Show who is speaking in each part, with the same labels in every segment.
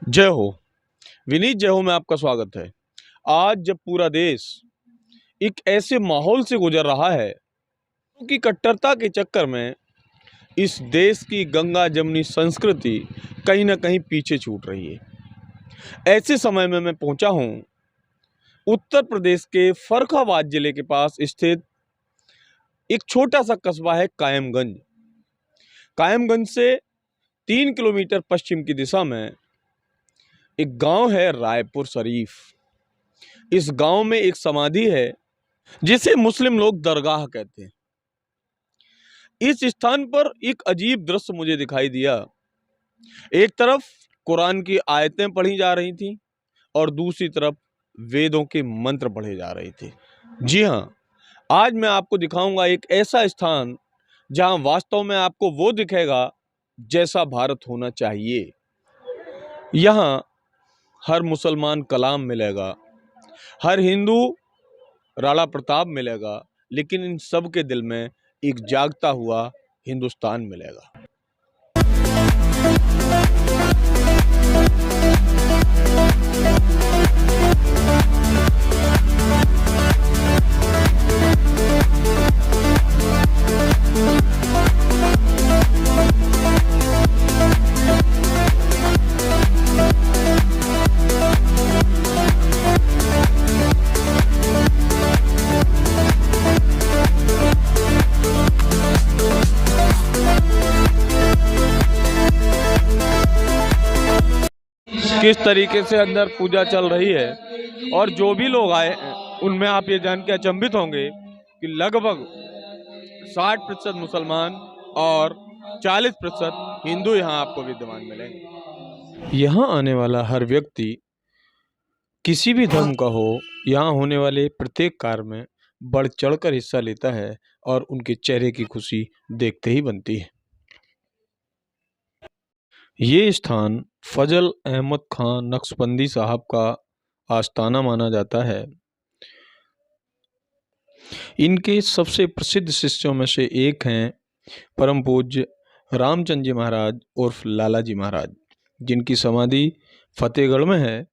Speaker 1: जय हो। विनीत जय हो में आपका स्वागत है। आज जब पूरा देश एक ऐसे माहौल से गुजर रहा है कि कट्टरता के चक्कर में इस देश की गंगा जमनी संस्कृति कहीं ना कहीं पीछे छूट रही है, ऐसे समय में मैं पहुंचा हूं उत्तर प्रदेश के फर्रुखाबाद जिले के पास स्थित एक छोटा सा कस्बा है कायमगंज। कायमगंज से 3 किलोमीटर पश्चिम की दिशा में एक गांव है रायपुर शरीफ। इस गांव में एक समाधि है जिसे मुस्लिम लोग दरगाह कहते हैं। इस स्थान पर एक अजीब दृश्य मुझे दिखाई दिया। एक तरफ कुरान की आयतें पढ़ी जा रही थी और दूसरी तरफ वेदों के मंत्र पढ़े जा रहे थे। जी हाँ, आज मैं आपको दिखाऊंगा एक ऐसा स्थान जहां वास्तव में आपको वो दिखेगा जैसा भारत होना चाहिए। यहाँ हर मुसलमान कलाम मिलेगा, हर हिंदू राणा प्रताप मिलेगा, लेकिन इन सब के दिल में एक जागता हुआ हिंदुस्तान मिलेगा। किस तरीके से अंदर पूजा चल रही है और जो भी लोग आए उनमें आप ये जान के अचंभित होंगे कि लगभग 60% मुसलमान और 40% हिंदू यहाँ आपको विद्यमान मिलेंगे। यहाँ आने वाला हर व्यक्ति किसी भी धर्म का हो, यहाँ होने वाले प्रत्येक कार्य में बढ़ चढ़कर हिस्सा लेता है और उनके चेहरे की खुशी देखते ही बनती है। ये स्थान फजल अहमद खान नक्शबंदी साहब का आस्थाना माना जाता है। इनके सबसे प्रसिद्ध शिष्यों में से एक हैं परम पूज्य रामचंद्र जी महाराज उर्फ लाला जी महाराज, जिनकी समाधि फतेहगढ़ में है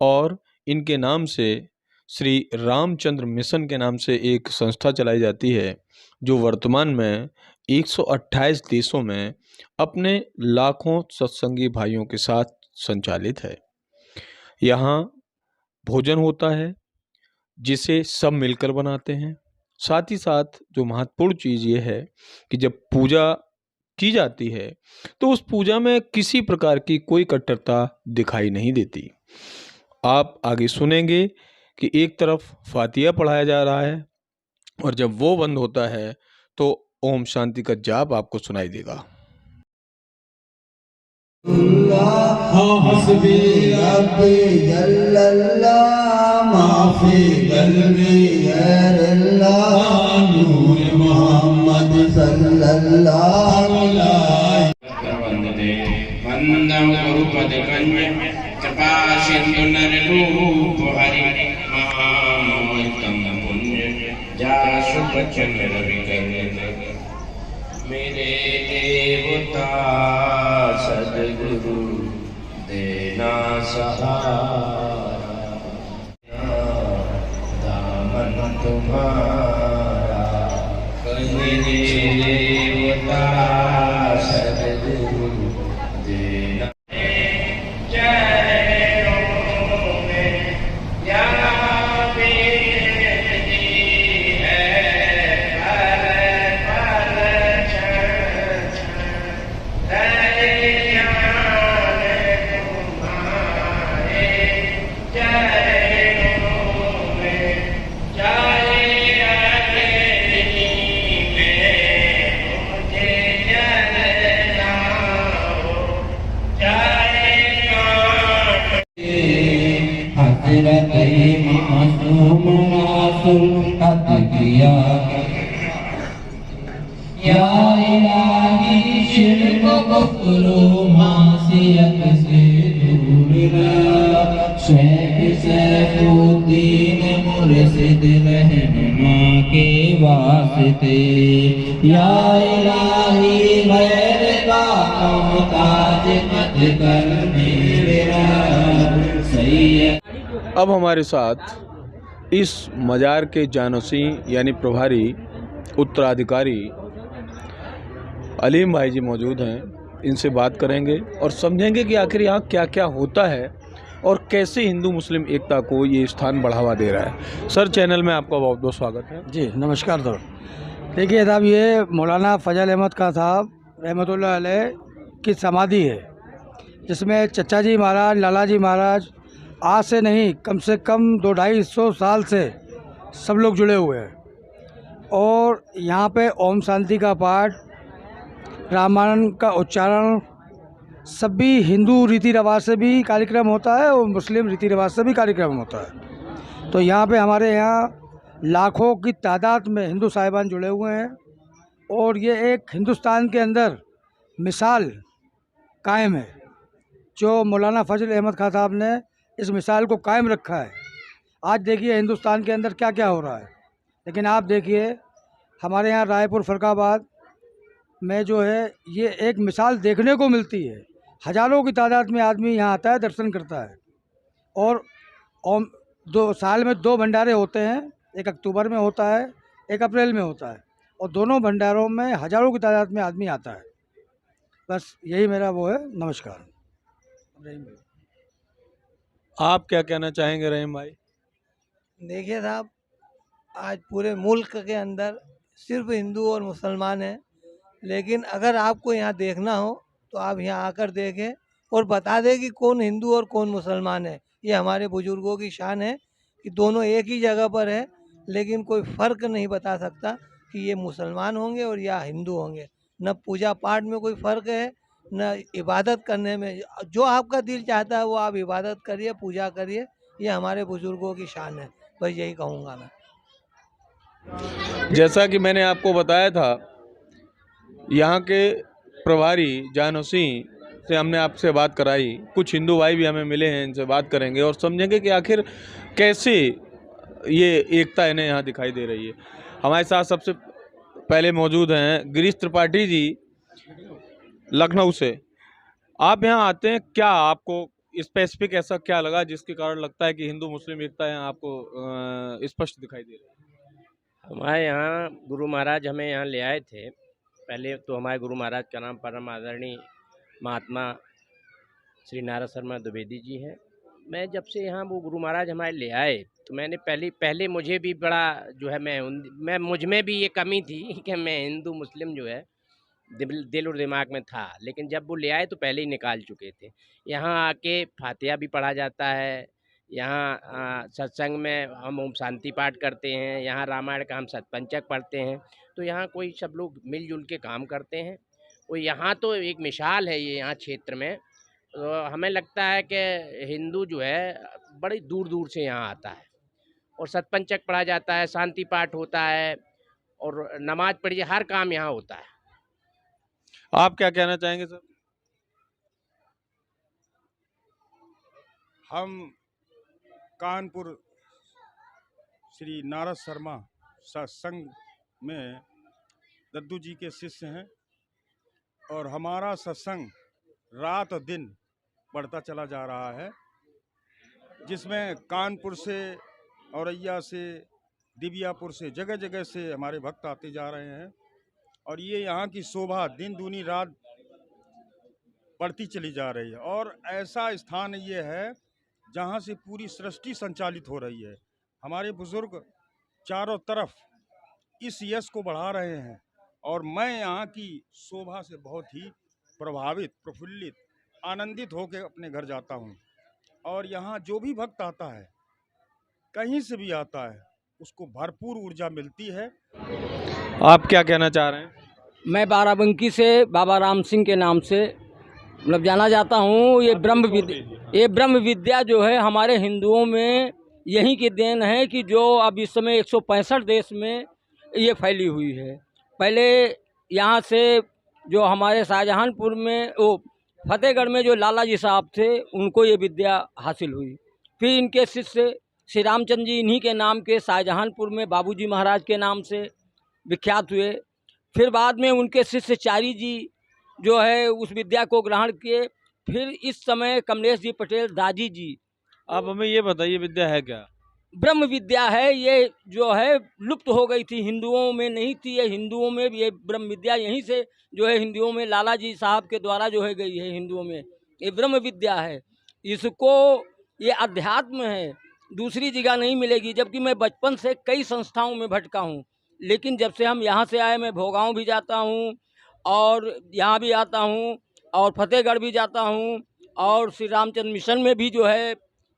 Speaker 1: और इनके नाम से श्री रामचंद्र मिशन के नाम से एक संस्था चलाई जाती है जो वर्तमान में 128 देशों में अपने लाखों सत्संगी भाइयों के साथ संचालित है। यहाँ भोजन होता है जिसे सब मिलकर बनाते हैं। साथ ही साथ जो महत्वपूर्ण चीज़ ये है कि जब पूजा की जाती है तो उस पूजा में किसी प्रकार की कोई कट्टरता दिखाई नहीं देती। आप आगे सुनेंगे कि एक तरफ फातिहा पढ़ाया जा रहा है और जब वो बंद होता है तो ओम शांति का जाप आपको सुनाई देगा।
Speaker 2: हस्बी रब्बी जल्लल्लाह माफी कल्बी गैरल्लाह नूर मोहम्मद सल्लल्लाहु अलैहि वंदम गुरुपद कन्या कृपा सिंधु नररूप हरि महामोहितम पुण्य जासु बचन रवि मेरे देवता सद्गुरु देना सहारा, दामन तुम्हारा कहीं देवता सद्गुरु देना। मासूम मासूम कद किया या इलाही शिर्क कुफ्र मासियत से दूर रहा। शेख सैफुद्दीन मुर्शिद रहनुमा के वास्ते या इलाही गैर का मोहताज मत कर मेरा
Speaker 1: अब हमारे साथ इस मज़ार के जानशी यानी प्रभारी उत्तराधिकारी अलीम भाई जी मौजूद हैं। इनसे बात करेंगे और समझेंगे कि आखिर यहाँ क्या क्या होता है और कैसे हिंदू मुस्लिम एकता को ये स्थान बढ़ावा दे रहा है। सर, चैनल में आपका बहुत बहुत स्वागत है।
Speaker 3: जी नमस्कार दोस्त। देखिए साहब, ये मौलाना फजल अहमद खां साहब रहमतुल्लाह अलैह की समाधि है, जिसमें चचा जी महाराज, लाला जी महाराज आज से नहीं कम से कम 200-250 साल से सब लोग जुड़े हुए हैं। और यहाँ पे ओम शांति का पाठ, रामायण का उच्चारण, सभी हिंदू रीति रिवाज से भी कार्यक्रम होता है और मुस्लिम रीति रिवाज से भी कार्यक्रम होता है। तो यहाँ पे हमारे यहाँ लाखों की तादाद में हिंदू साहिबान जुड़े हुए हैं और ये एक हिंदुस्तान के अंदर मिसाल कायम है। जो मौलाना फजल अहमद खां साहब ने इस मिसाल को कायम रखा है। आज देखिए हिंदुस्तान के अंदर क्या क्या हो रहा है, लेकिन आप देखिए हमारे यहाँ रायपुर फरकाबाद में जो है ये एक मिसाल देखने को मिलती है। हज़ारों की तादाद में आदमी यहाँ आता है, दर्शन करता है। और 2 साल में 2 भंडारे होते हैं, एक अक्टूबर में होता है, एक अप्रैल में होता है, और दोनों भंडारों में हज़ारों की तादाद में आदमी आता है। बस यही मेरा वो है। नमस्कार।
Speaker 1: आप क्या कहना चाहेंगे रहीम भाई?
Speaker 4: देखिए साहब, आज पूरे मुल्क के अंदर सिर्फ हिंदू और मुसलमान हैं, लेकिन अगर आपको यहाँ देखना हो तो आप यहाँ आकर देखें और बता दें कि कौन हिंदू और कौन मुसलमान है। ये हमारे बुजुर्गों की शान है कि दोनों एक ही जगह पर है, लेकिन कोई फ़र्क नहीं बता सकता कि ये मुसलमान होंगे और या हिंदू होंगे। न पूजा पाठ में कोई फ़र्क है, न इबादत करने में। जो आपका दिल चाहता है वो आप इबादत करिए, पूजा करिए। ये हमारे बुजुर्गों की शान है। बस यही कहूँगा मैं।
Speaker 1: जैसा कि मैंने आपको बताया था, यहाँ के प्रभारी जानशी से हमने आपसे बात कराई। कुछ हिंदू भाई भी हमें मिले हैं, इनसे बात करेंगे और समझेंगे कि आखिर कैसे ये एकता इन्हें यहाँ दिखाई दे रही है। हमारे साथ सबसे पहले मौजूद हैं गिरीश त्रिपाठी जी, लखनऊ से। आप यहाँ आते हैं, क्या आपको स्पेसिफिक ऐसा क्या लगा जिसके कारण लगता है कि हिंदू मुस्लिम एकता यहाँ आपको स्पष्ट दिखाई दे रही है?
Speaker 5: हमारे यहाँ गुरु महाराज हमें यहाँ ले आए थे। पहले तो हमारे गुरु महाराज का नाम परम आदरणीय महात्मा श्री नारद शर्मा द्विवेदी जी हैं। मैं जब से यहाँ वो गुरु महाराज हमारे ले आए तो मैंने पहले मुझे भी बड़ा जो है मैं मुझ में भी ये कमी थी कि मैं हिंदू मुस्लिम जो है दिल और दिमाग में था, लेकिन जब वो ले आए तो पहले ही निकाल चुके थे। यहाँ आके फातिहा भी पढ़ा जाता है, यहाँ सत्संग में हम ओम शांति पाठ करते हैं, यहाँ रामायण का हम सतपंचक पढ़ते हैं। तो यहाँ कोई सब लोग मिलजुल के काम करते हैं। वो यहाँ तो एक मिसाल है ये यहाँ क्षेत्र में। तो हमें लगता है कि हिंदू जो है बड़ी दूर दूर से यहाँ आता है और सतपंचक पढ़ा जाता है, शांति पाठ होता है और नमाज पढ़ी, हर काम यहाँ होता है।
Speaker 1: आप क्या कहना चाहेंगे सर?
Speaker 6: हम कानपुर श्री नारद शर्मा सत्संग में दद्दू जी के शिष्य हैं और हमारा सत्संग रात और दिन बढ़ता चला जा रहा है, जिसमें कानपुर से, औरैया से, दिव्यापुर से, जगह जगह से हमारे भक्त आते जा रहे हैं। और ये यहाँ की शोभा दिन दूनी रात बढ़ती चली जा रही है। और ऐसा स्थान ये है जहाँ से पूरी सृष्टि संचालित हो रही है। हमारे बुजुर्ग चारों तरफ इस यश को बढ़ा रहे हैं और मैं यहाँ की शोभा से बहुत ही प्रभावित, प्रफुल्लित, आनंदित होकर अपने घर जाता हूँ। और यहाँ जो भी भक्त आता है, कहीं से भी आता है, उसको भरपूर ऊर्जा मिलती है।
Speaker 1: आप क्या कहना चाह रहे हैं?
Speaker 3: मैं बाराबंकी से बाबा राम सिंह के नाम से मतलब जाना जाता हूँ। ये ब्रह्म विद्या जो है हमारे हिंदुओं में यहीं की देन है कि जो अब इस समय 165 देश में ये फैली हुई है। पहले यहाँ से जो हमारे शाहजहानपुर में, फतेहगढ़ में जो लाला जी साहब थे, उनको ये विद्या हासिल हुई। फिर इनके शिष्य श्री रामचंद्र जी इन्हीं के नाम के शाहजहानपुर में बाबूजी महाराज के नाम से विख्यात हुए। फिर बाद में उनके शिष्य चारी जी जो है उस विद्या को ग्रहण किए। फिर इस समय कमलेश जी पटेल दाजी जी
Speaker 1: आप हमें ये बताइए विद्या है क्या?
Speaker 7: ब्रह्म विद्या है ये, जो है लुप्त हो गई थी, हिंदुओं में नहीं थी ये, हिंदुओं में भी ये ब्रह्म विद्या यहीं से जो है हिंदुओं में लाला जी साहब के द्वारा जो है गई है हिंदुओं में, ये ब्रह्म विद्या है। इसको ये अध्यात्म है, दूसरी जगह नहीं मिलेगी। जबकि मैं बचपन से कई संस्थाओं में भटका हूँ, लेकिन जब से हम यहाँ से आए, मैं भोगांव भी जाता हूँ और यहाँ भी आता हूँ और फतेहगढ़ भी जाता हूँ और श्री रामचंद्र मिशन में भी जो है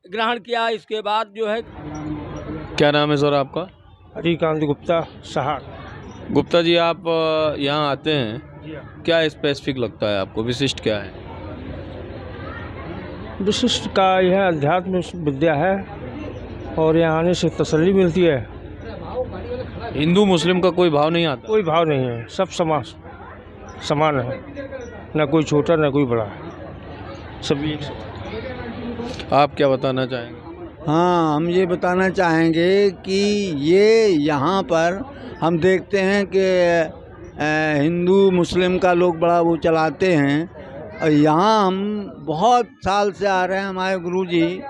Speaker 7: ग्रहण किया। इसके बाद जो है
Speaker 1: क्या नाम है सर आपका?
Speaker 3: हरिकांत गुप्ता सहार।
Speaker 1: गुप्ता जी, आप यहाँ आते हैं, क्या स्पेसिफिक लगता है आपको, विशिष्ट क्या है?
Speaker 3: विशिष्ट का यह अध्यात्म विद्या है और यहाँ आने से तसल्ली मिलती है।
Speaker 1: हिंदू मुस्लिम का कोई भाव नहीं आता?
Speaker 3: कोई भाव नहीं है, सब समान है, ना कोई छोटा ना कोई बड़ा, सभी एक समान।
Speaker 1: आप क्या बताना चाहेंगे?
Speaker 8: हाँ, हम ये बताना चाहेंगे कि ये यहाँ पर हम देखते हैं कि हिंदू मुस्लिम का लोग बड़ा वो चलाते हैं, और यहाँ हम बहुत साल से आ रहे हैं। हमारे गुरुजी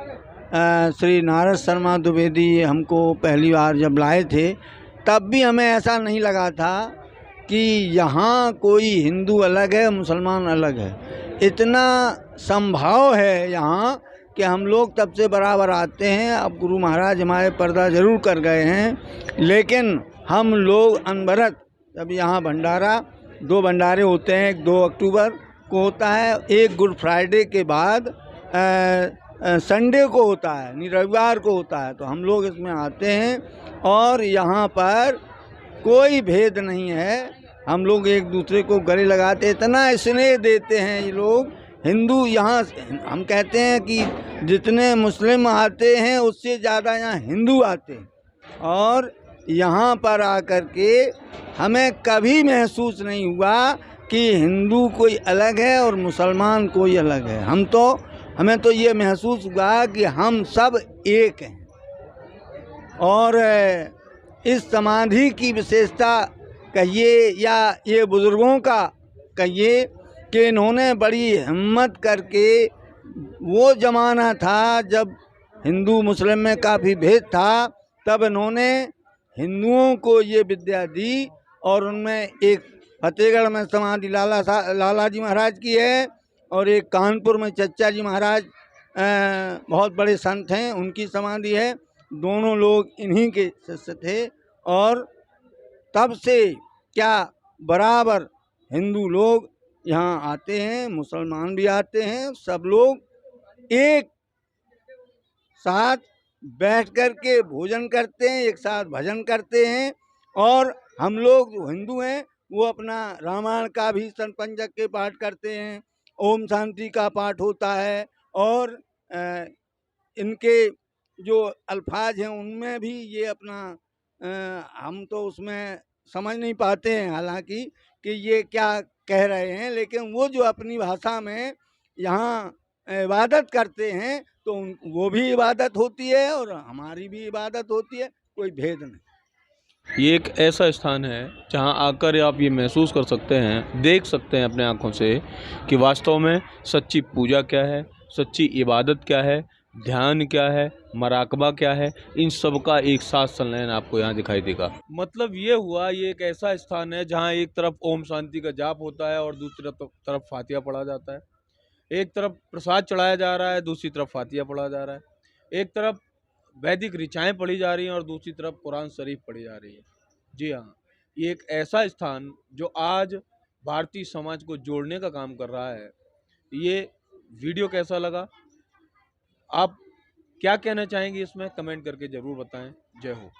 Speaker 8: श्री नारद शर्मा द्विवेदी हमको पहली बार जब लाए थे, तब भी हमें ऐसा नहीं लगा था कि यहाँ कोई हिंदू अलग है मुसलमान अलग है। इतना संभाव है यहाँ कि हम लोग तब से बराबर आते हैं। अब गुरु महाराज हमारे पर्दा ज़रूर कर गए हैं, लेकिन हम लोग अनवरत, जब यहाँ भंडारा, 2 भंडारे होते हैं, एक 2 अक्टूबर को होता है, एक गुड फ्राइडे के बाद संडे को होता है, नहीं रविवार को होता है। तो हम लोग इसमें आते हैं और यहाँ पर कोई भेद नहीं है। हम लोग एक दूसरे को गले लगाते, इतना स्नेह देते हैं ये लोग। हिंदू यहाँ, हम कहते हैं कि जितने मुस्लिम आते हैं उससे ज़्यादा यहाँ हिंदू आते हैं, और यहाँ पर आकर के हमें कभी महसूस नहीं हुआ कि हिंदू कोई अलग है और मुसलमान कोई अलग है। हमें तो ये महसूस हुआ कि हम सब एक हैं। और इस समाधि की विशेषता कहिए या ये बुज़ुर्गों का कहिए कि इन्होंने बड़ी हिम्मत करके, वो ज़माना था जब हिंदू मुस्लिम में काफ़ी भेद था, तब इन्होंने हिंदुओं को ये विद्या दी। और उनमें एक फतेहगढ़ में समाधि लाला जी महाराज की है, और एक कानपुर में चच्चा जी महाराज बहुत बड़े संत हैं, उनकी समाधि है। दोनों लोग इन्हीं के शिष्य थे, और तब से क्या बराबर हिंदू लोग यहाँ आते हैं, मुसलमान भी आते हैं, सब लोग एक साथ बैठ कर के भोजन करते हैं, एक साथ भजन करते हैं। और हम लोग जो हिंदू हैं वो अपना रामायण का भी संपंजक के पाठ करते हैं, ओम शांति का पाठ होता है, और इनके जो अल्फाज हैं उनमें भी ये अपना हम तो उसमें समझ नहीं पाते हैं हालांकि कि ये क्या कह रहे हैं, लेकिन वो जो अपनी भाषा में यहाँ इबादत करते हैं तो वो भी इबादत होती है और हमारी भी इबादत होती है, कोई भेद नहीं।
Speaker 1: ये एक ऐसा स्थान है जहां आकर आप ये महसूस कर सकते हैं, देख सकते हैं अपने आँखों से कि वास्तव में सच्ची पूजा क्या है, सच्ची इबादत क्या है, ध्यान क्या है, मराकबा क्या है, इन सब का एक साथ संलयन आपको यहाँ दिखाई देगा। मतलब ये हुआ, ये एक ऐसा स्थान है जहाँ एक तरफ ओम शांति का जाप होता है और दूसरी तरफ फातिहा पढ़ा जाता है। एक तरफ प्रसाद चढ़ाया जा रहा है, दूसरी तरफ फातिहा पढ़ा जा रहा है। एक तरफ वैदिक ऋचाएँ पढ़ी जा रही हैं और दूसरी तरफ कुरान शरीफ पढ़ी जा रही है। जी हाँ, ये एक ऐसा स्थान जो आज भारतीय समाज को जोड़ने का काम कर रहा है। ये वीडियो कैसा लगा, आप क्या कहना चाहेंगे इसमें, कमेंट करके ज़रूर बताएं। जय हो।